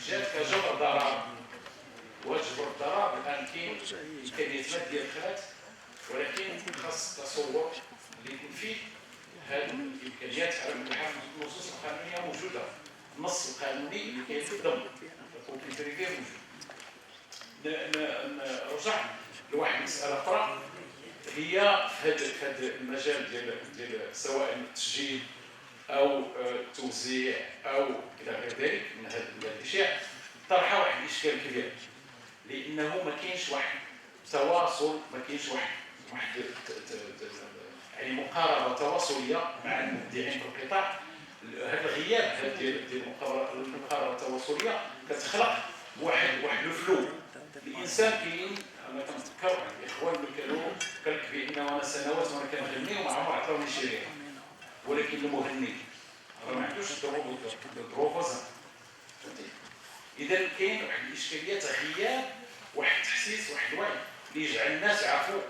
جات كجبر ضرر، وجبر الضرر الان كاين امكانيات ماديه دخلت، ولكن خاص تصور اللي يكون فيه هذه الامكانيات على محافظه النصوص القانونيه موجوده، النص القانوني اللي كيخدم الكوبي بريفي موجود. نرجع لواحد المساله اخرى هي في هذا المجال ديال سواء التسجيل او التوزيع او الى غير ذلك من هذه الاشياء، طرح واحد الاشكال كبير، لانه ما كاينش واحد تواصل، ما كاينش واحد يعني مقاربه تواصليه مع المبدعين في القطاع. هذا الغياب ديال المقاربه التواصليه كتخلق واحد الفلو. الانسان كاين، انا كنتذكر الاخوان اللي كانوا قال لك بان انا سنوات وانا كنغني وما عمر عطاوني شي، ولكن المغني راه ما عندوش الدروفوز. اذا كاين واحد الاشكاليات، غياب واحد التحسيس، واحد الوعي اللي يجعل الناس يعرفوا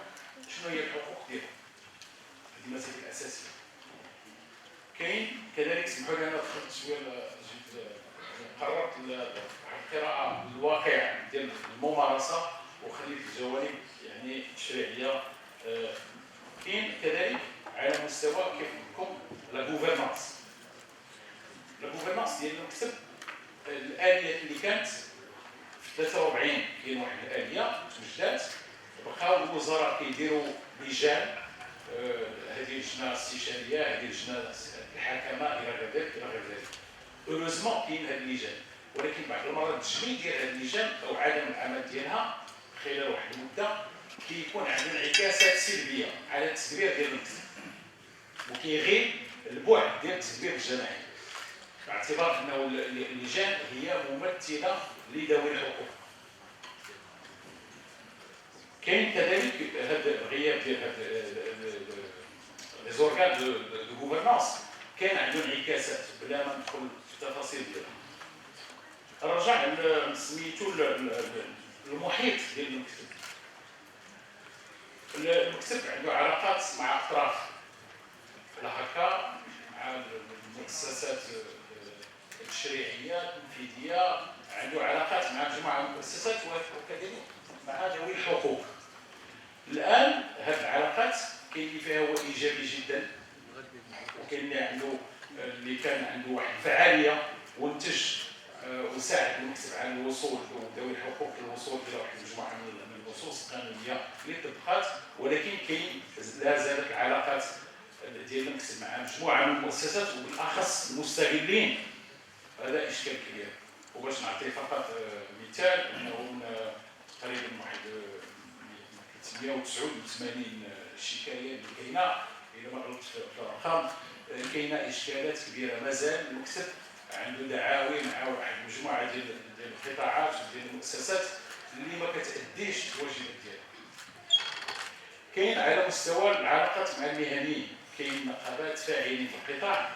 شنو هي الحقوق ديالهم. هذه المسائل الاساسيه. كاين كذلك، سمحوا لي انا دخلت شويه، جيت قررت القراءه الواقع ديال الممارسه وخليت الجوانب يعني التشريعيه. كاين كذلك على مستوى كيف لكم لا غوفرنانس. لا غوفرنانس ديال المكتب، الاليات اللي كانت في 43 كاين واحد الاليه وجدات، بقاو الوزراء كيديروا لجان، هذه اللجنه الاستشاريه، هذه اللجنه الحاكمه الى غير ذلك الى غير ذلك. اوروزمون كاين هذه اللجان، ولكن بعض المرات التجميد ديال هذه اللجان او عدم العمل ديالها خلال واحد المده كيكون عنده انعكاسات سلبيه على التدبير ديال المكتب، وكيغيب البعد ديال التدبير الجماعي، باعتبار انه اللجان هي ممثله لذوي الحقوق. كاين كذلك هذا الغياب ديال هذا لي زورغان دو غوفرنانس كان عنده انعكاسات بلا ما ندخل في التفاصيل ديالها. نرجع لسميتو المحيط ديال المكتب. المكتب عنده علاقات مع اطراف على هكا، مع المؤسسات التشريعيه التنفيذيه، عنده علاقات مع مجموعه من المؤسسات وكذلك مع ذوي الحقوق. الان هذه العلاقات كاين اللي فيها هو ايجابي جدا، وكاين اللي عنده اللي كان عنده واحد الفعاليه وانتج وساعد المكتب على الوصول ذوي الحقوق للوصول الى واحد المجموعه من النصوص القانونيه اللي طبقات، ولكن كاين لا زالت العلاقات ديال المكتب مع مجموعه من المؤسسات وبالاخص المستغلين. هذا اشكال كبير. وباش نعطي فقط مثال، انه تقريبا واحد 189 شكايه اللي كاينه، اذا ما غلطتش في الارقام، كاينه اشكالات كبيره. مازال المكتب عنده دعاوي مع واحد المجموعه ديال القطاعات وديال المؤسسات اللي ما كتاديش الواجبات ديالها. كاين على مستوى العلاقات مع المهنيين، كاين نقابات فاعلين في القطاع،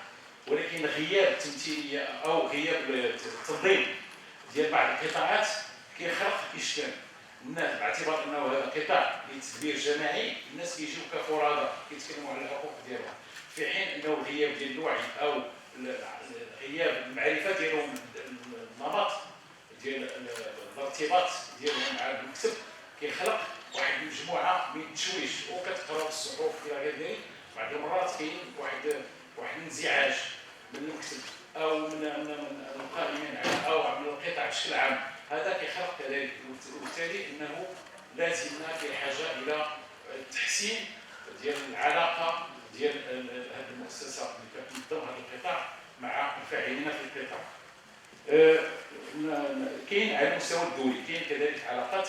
ولكن غياب التمثيليه او غياب التنظيم ديال بعض القطاعات كيخلق اشكال. الناس باعتبار انه هذا قطاع للتدبير الجماعي، الناس كيجيو كفرادى كيتكلموا على الحقوق ديالهم، في حين انه الغياب ديال الوعي او غياب المعرفه ديالهم، النمط ديال الارتباط ديالهم مع المكتب كيخلق واحد المجموعه من التشويش. وكتقراو الصحف الى غير ذلك، بعض المرات كاين واحد الانزعاج من المكتب او من القائمين على او من القطاع بشكل عام. هذا كيخلق كذلك، وبالتالي انه لازمنا في حاجه الى التحسين ديال العلاقه ديال هذه المؤسسه اللي كتنظم هذا القطاع مع الفاعلين في القطاع. كاين على المستوى الدولي كاين كذلك علاقات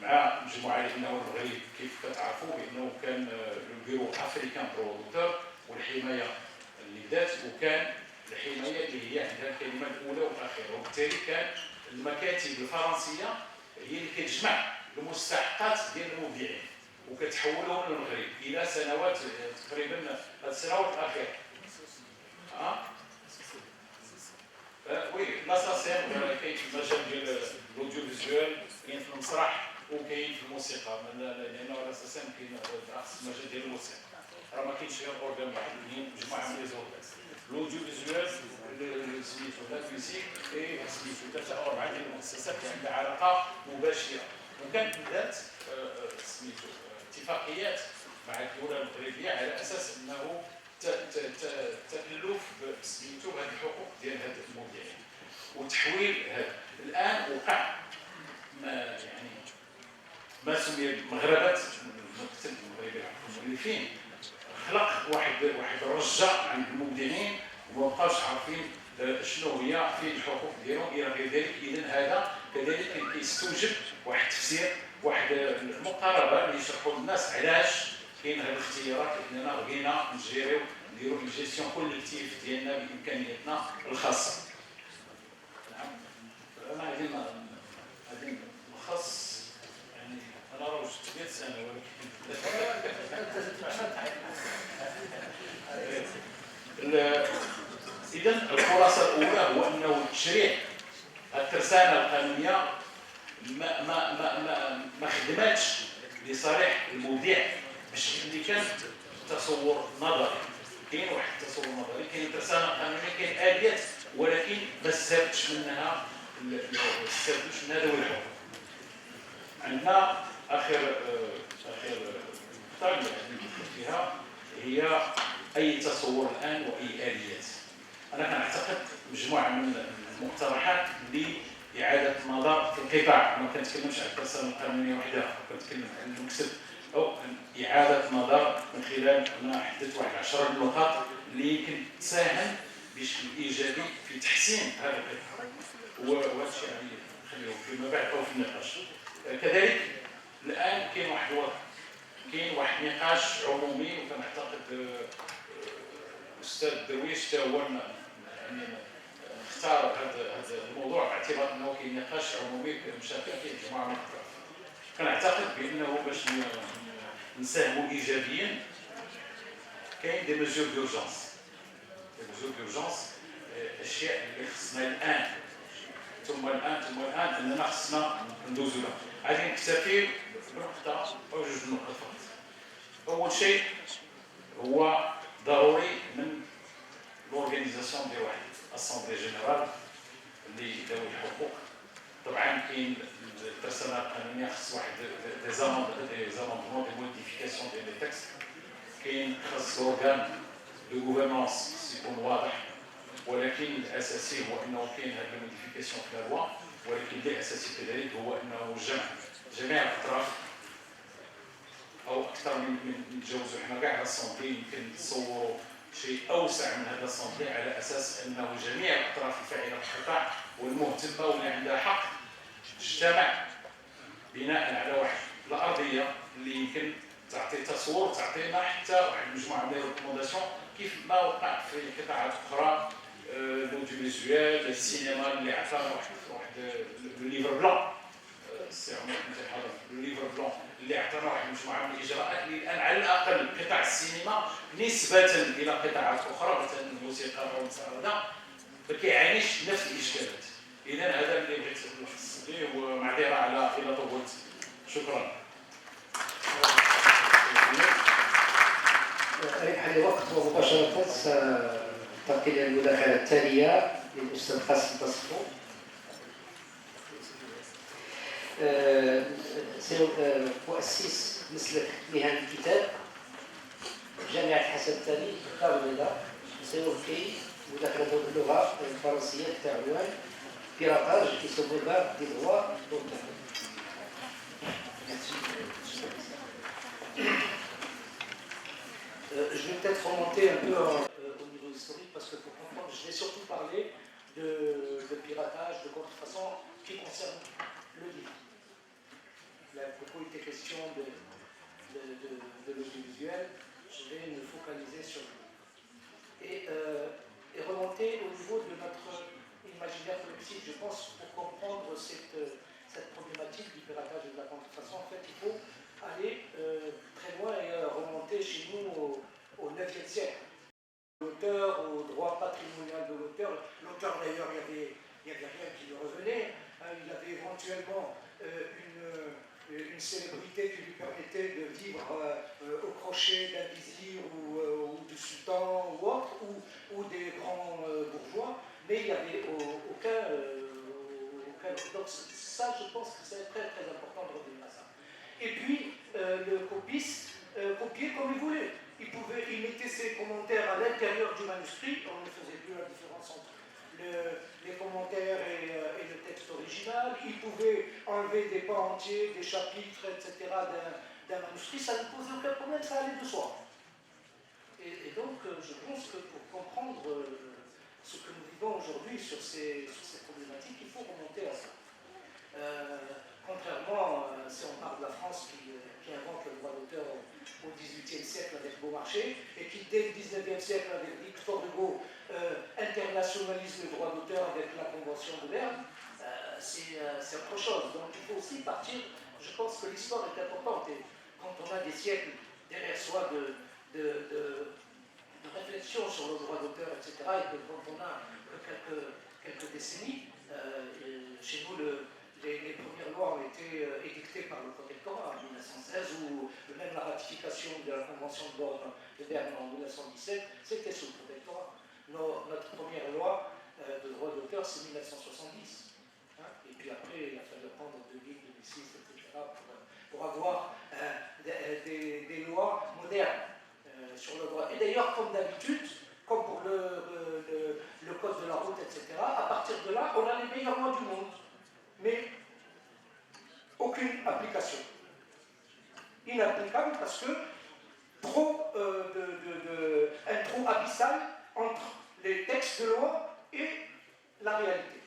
مع مجموعه اللي هنا المغرب، كيف كتعرفوا بانه كان البيرو افريكان برودكتور والحمايه اللي بدات، وكان الحمايه اللي هي عندها الكلمه الاولى والاخيره، وبالتالي كان المكاتب الفرنسيه هي اللي كتجمع المستحقات ديال المبيعين وكتحولهم للمغرب الى سنوات تقريبا السنوات الاخيره. وي لاساسيم كاين في المجال ديال الاوديو فيزوال، كاين في المسرح وكاين في الموسيقى، لانه لاساسيم كاين في المجال ديال الموسيقى، راه ما كاينش غير اورغان واحد، كاين مجموعه من لي زورغان. الاوديو فيزوال سميتو لا ميوزيك اي ثلاثه او اربعه ديال المؤسسات اللي عندها علاقه مباشره، وكانت بدات سميتو اتفاقيات مع الدوله المغربيه على اساس انه تالف سميتو بهذه الحقوق ديال هاد المودعين وتحويل هذا. الان وقع ما سمي مغربات المكتب المغربي المؤلفين، خلق واحد الرجاء عند المبدعين وما بقاوش عارفين شنو هي فين الحقوق ديالهم الى غير ذلك. اذا هذا كذلك كيستوجب واحد التفسير، واحد المقاربه اللي يشرحوا للناس علاش كاين هذه الاختيارات، اننا بغينا نجيريو نديروا الجيستيون كوليكتيف ديالنا بامكانياتنا الخاصه. نعم انا غادي نلخص، يعني انا راه وجدت 100 سنه ولكن اذا الخلاصه الاولى هو انه تشريع الترسانه القانونيه ما خدماتش لصالح المبدع بالشكل اللي كان تصور نظري. كاين واحد التصور نظري، كاين الترسانه القانونيه، كاين اليات، ولكن ما استفدتش منها ذوي الحقوق. عندنا اخر نقطه فيها هي اي تصور الان واي اليات. انا كنعتقد مجموعه من المقترحات لاعاده النظر في القطاع. ما كنتكلمش على الترسانه القانونيه وحدها، كنتكلم عن المكسب او اعاده النظر من خلال انا حددت واحد 10 نقاط اللي يمكن تساهم بشكل ايجابي في تحسين هذا القطاع، وهذا الشيء يعني نخليه فيما بعد او في النقاش. كذلك الان كاين واحد الوضع، كاين واحد نقاش عمومي، وكنعتقد الاستاذ درويش حتى هو يعني اختار هذا الموضوع باعتبار انه كاين نقاش عمومي مشاركه فيه مجموعه من الاطراف. كنعتقد بانه باش نساهموا ايجابيا كاين دي ميزور دورجونس. اشياء اللي خصنا الان ثم الان اننا خصنا ندوزو لها. غادي نكتفي بنقطه او جوج نقط فقط. اول شيء هو ضروري من لورغانيزاسيون ديال واحد اسامبلي جينيرال اللي ذوي الحقوق. طبعا كاين الترسانه القانونيه خص واحد دي زاموندمون دي موديفيكاسيون ديال لي تكست. كاين خاص اورغان دو غوفرنانس خص يكون واضح، ولكن الاساسي هو انه كاين هذه الموديفيكاسيون في لا لوا، ولكن الاساسي كذلك هو انه جميع الاطراف او اكثر من نتجاوزوا حنا كاع الاسامبلي. يمكن نتصوروا شيء اوسع من هذا الاسامبلي على اساس انه جميع الاطراف الفاعله في القطاع والمهتمه واللي عندها حق تجتمع بناء على واحد الارضيه اللي يمكن تعطي تصور، تعطينا حتى واحد المجموعه من الريكومونداسيون كيف ما وقع في قطاعات اخرى. لوديفيزيوال، السينما اللي عطانا واحد الليفر بلان، السي عمر كنت حاضر الليفر بلان اللي عطانا واحد المجموعه من الاجراءات اللي الان على الاقل قطاع السينما نسبه الى قطاعات اخرى مثلا الموسيقى او المساعده ما كيعانيش نفس الاشكالات. اذا هذا اللي بغيت نلخص به، ومعذره على الا طولت. شكرا. ربح الوقت ومباشرة سأنتقل إلى المداخلة التالية للأستاذ قاسم تصفو. مؤسس مسلك مهن الكتاب جامعة الحسن الثاني دار البيضاء، سيلقي مداخلته باللغة الفرنسية تحت عنوان بيراطاج في سوبر دي دروا d'auteur. Je vais peut-être remonter un peu au niveau historique parce que pour comprendre, je vais surtout parler de piratage, de contrefaçon qui concerne le livre. Il a beaucoup été question de l'audiovisuel, je vais me focaliser sur lui. Et remonter au niveau de notre imaginaire collectif, je pense, pour comprendre cette problématique du piratage et de la contrefaçon. En fait, il faut aller très loin et remonter chez nous au 9e siècle. L'auteur, au droit patrimonial de l'auteur, l'auteur d'ailleurs, il n'y avait rien qui lui revenait. Il avait éventuellement une célébrité qui lui permettait de vivre au crochet d'un vizir ou du sultan ou autre, ou des grands bourgeois, mais il n'y avait Donc ça, je pense que c'est très très important de revenir à ça. Et puis, le copiste copiait comme il voulait. Il mettait ses commentaires à l'intérieur du manuscrit, on ne faisait plus la différence entre les commentaires et le texte original. Il pouvait enlever des pans entiers, des chapitres, etc. d'un manuscrit, ça ne posait aucun problème, ça allait de soi. Et donc, je pense que pour comprendre ce que nous vivons aujourd'hui sur ces problématiques, il faut remonter à ça. Contrairement, si on parle de la France qui invente le droit d'auteur au XVIIIe siècle avec Beaumarchais, et qui, dès le XIXe siècle, avec Victor Hugo, internationalise le droit d'auteur avec la Convention de Berne, c'est autre chose. Donc il faut aussi partir, je pense que l'histoire est importante, et quand on a des siècles derrière soi de réflexion sur le droit d'auteur, etc., et que quand on a quelques décennies, chez nous, les premières lois ont été édictées par le protectorat en 1916, ou même la ratification de la Convention de Berne en 1917, c'était sous le protectorat. Notre première loi de droit d'auteur, c'est 1970. Hein, et puis après, il a fallu prendre 2000, 2006, etc., pour avoir des lois modernes sur le droit. Et d'ailleurs, comme d'habitude, comme pour le code de la route, etc., à partir de là, on a les meilleures lois du monde. Mais aucune application. Inapplicable parce que un trou abyssal entre les textes de loi et la réalité.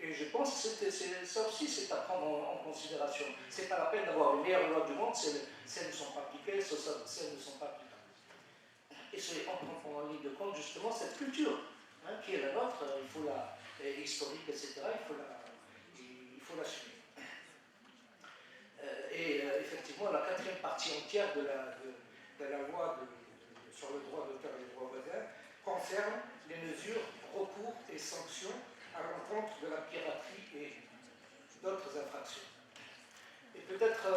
Et je pense que ça aussi, c'est à prendre en considération. C'est pas la peine d'avoir les meilleures lois du monde, celles ne sont pas appliquées, celles ne sont pas applicables. Et c'est en prenant en ligne de compte justement cette culture, hein, qui est la nôtre, il faut historique, etc., il faut l'assumer. Effectivement, la quatrième partie entière de la loi sur le droit d'auteur et les droits voisins concerne les mesures, recours et sanctions à l'encontre de la piraterie et d'autres infractions. Et peut-être,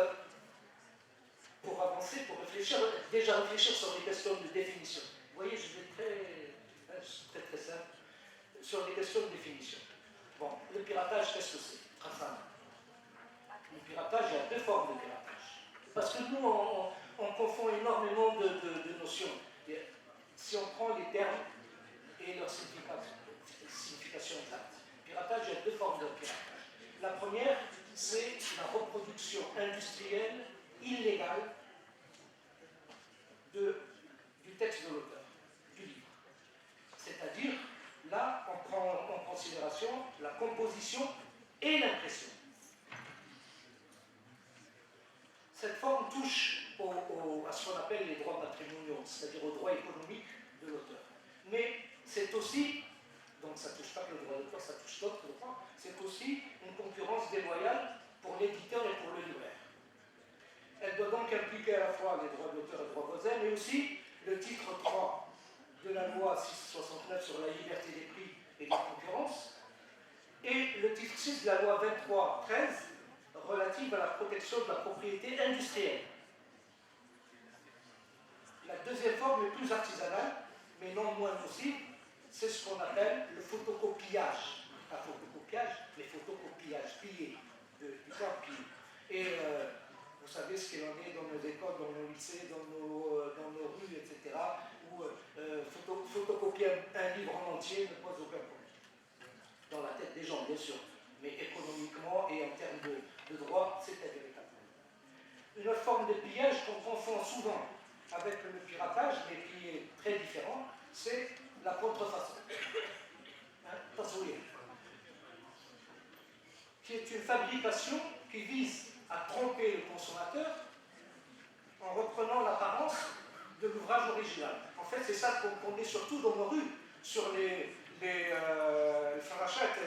pour avancer, pour déjà réfléchir sur les questions de définition. Vous voyez, je vais très simple, sur les questions de définition. Bon, le piratage, qu'est-ce que c'est? Très simple. Le piratage, il y a deux formes de piratage. Parce que nous, on confond énormément de notions. Et si on prend les termes et leur signification exacte. Piratage, il y a deux formes de piratage. La première, c'est la reproduction industrielle illégale du texte de l'auteur, du livre. C'est-à-dire, là, on prend en considération la composition et l'impression. Cette forme touche à ce qu'on appelle les droits patrimoniaux, c'est-à-dire aux droits économiques de l'auteur. Mais c'est aussi, donc ça ne touche pas que le droit d'auteur, ça touche d'autres droits, c'est aussi une concurrence déloyale pour l'éditeur et pour le libraire. Elle doit donc impliquer à la fois les droits d'auteur et les droits voisins, mais aussi le titre 3 de la loi 669 sur la liberté des prix et de la concurrence, et le titre 6 de la loi 23/13 relative à la protection de la propriété industrielle. La deuxième forme est plus artisanale, mais non moins nocive, c'est ce qu'on appelle le photocopiage. Pas photocopiage, mais photocopiage, pillé, du corps pillé. Et vous savez ce qu'il en est dans nos écoles, dans nos lycées, dans nos rues, etc., où photocopier un livre en entier ne pose aucun problème. Dans la tête des gens, bien sûr, mais économiquement et en termes de droit, c'est un véritable problème. Une autre forme de pillage qu'on confond souvent avec le piratage, mais qui est très différent, c'est la contrefaçon. Qui est une fabrication qui vise à tromper le consommateur en reprenant l'apparence de l'ouvrage original. En fait, c'est ça qu'on met surtout dans nos rues, sur les farachettes,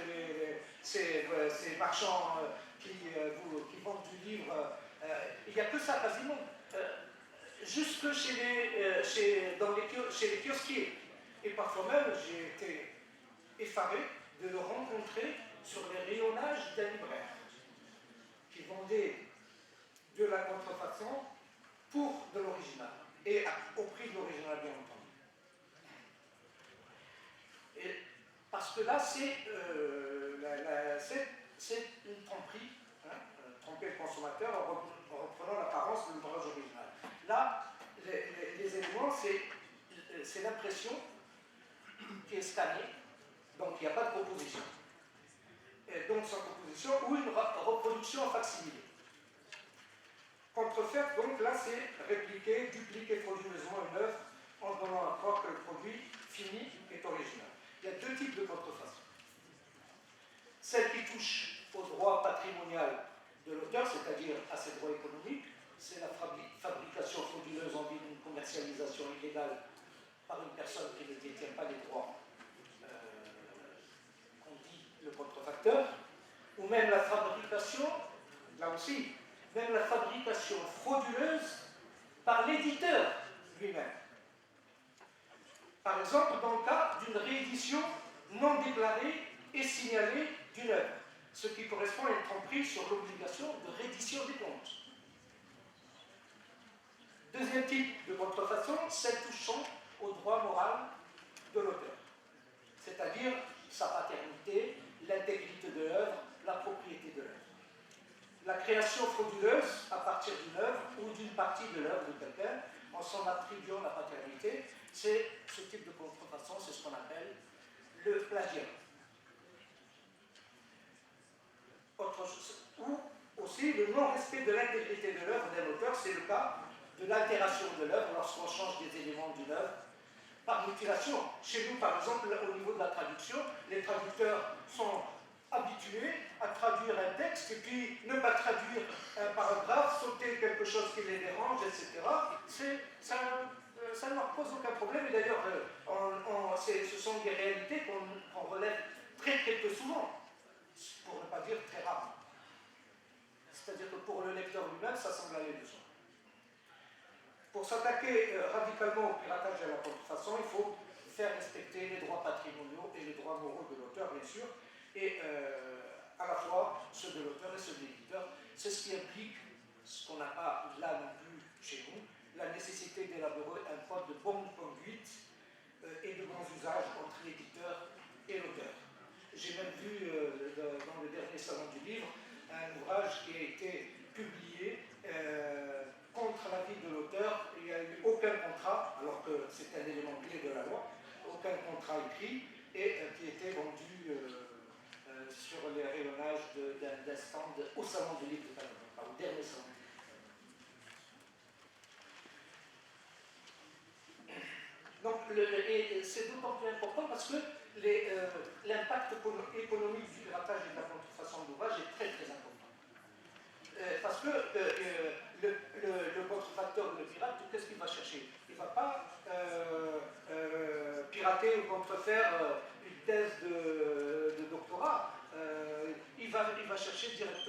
ces marchands qui vendent du livre. Il n'y a que ça quasiment. Jusque chez les kiosquiers. Et parfois même, j'ai été effaré de le rencontrer sur les rayonnages d'un libraire qui vendait de la contrefaçon pour de l'original et au prix de l'original, bien entendu. Parce que là, c'est c'est une tromperie, hein, tromper le consommateur en reprenant l'apparence de l'ouvrage original. Là, les éléments, c'est l'impression qui est scannée, donc il n'y a pas de composition. Et donc sans composition ou une reproduction en facsimilé. Contrefaite, donc là, c'est répliquer, dupliquer frauduleusement une œuvre en donnant à croire que le produit fini est original. Il y a deux types de contrefaçon. Celle qui touche au droit patrimonial de l'auteur, c'est-à-dire à ses droits économiques, c'est la fabrication frauduleuse en vue d'une commercialisation illégale par une personne qui ne détient pas les droits qu'on dit le contrefacteur, ou même la fabrication, là aussi, même la fabrication frauduleuse par l'éditeur lui-même. Par exemple, dans le cas d'une réédition non déclarée et signalée d'une œuvre, ce qui correspond à une tromperie sur l'obligation de réédition des comptes. Deuxième type de contrefaçon, celle touchant au droit moral de l'auteur, c'est-à-dire sa paternité, l'intégrité de l'œuvre, la propriété de l'œuvre. La création frauduleuse à partir d'une œuvre ou d'une partie de l'œuvre de quelqu'un en s'en attribuant la paternité, c'est ce type de contrefaçon, c'est ce qu'on appelle le plagiat. Ou aussi le non-respect de l'intégrité de l'œuvre d'un auteur, c'est le cas de l'altération de l'œuvre lorsqu'on change des éléments d'une œuvre par mutilation. Chez nous, par exemple, au niveau de la traduction, les traducteurs sont habitués à traduire un texte et puis ne pas traduire un paragraphe, sauter quelque chose qui les dérange, etc. Ça ne leur pose aucun problème. Et d'ailleurs, ce sont des réalités qu'on relève très très peu souvent, pour ne pas dire très rarement. C'est-à-dire que pour le lecteur lui-même, ça semble aller de soi. Pour s'attaquer radicalement au piratage et à la contrefaçon, il faut faire respecter les droits patrimoniaux et les droits moraux de l'auteur, bien sûr, et à la fois ceux de l'auteur et ceux de l'éditeur. C'est ce qui implique, ce qu'on n'a pas là non plus chez nous, la nécessité d'élaborer un code de bonne conduite et de bons usages entre l'éditeur et l'auteur. J'ai même vu dans le dernier salon du livre un ouvrage qui a été publié contre l'avis de l'auteur. Il n'y a eu aucun contrat, alors que c'est un élément clé de la loi, aucun contrat écrit, et qui était vendu sur les rayonnages d'un stand au salon du livre de Panama, au dernier salon. Donc, c'est d'autant plus important parce que l'impact économique du piratage et de la contrefaçon d'ouvrage est très très important. Parce que le contrefacteur ou le pirate, qu'est-ce qu'il va chercher? Il ne va pas pirater ou contrefaire une thèse de doctorat. Il va chercher directement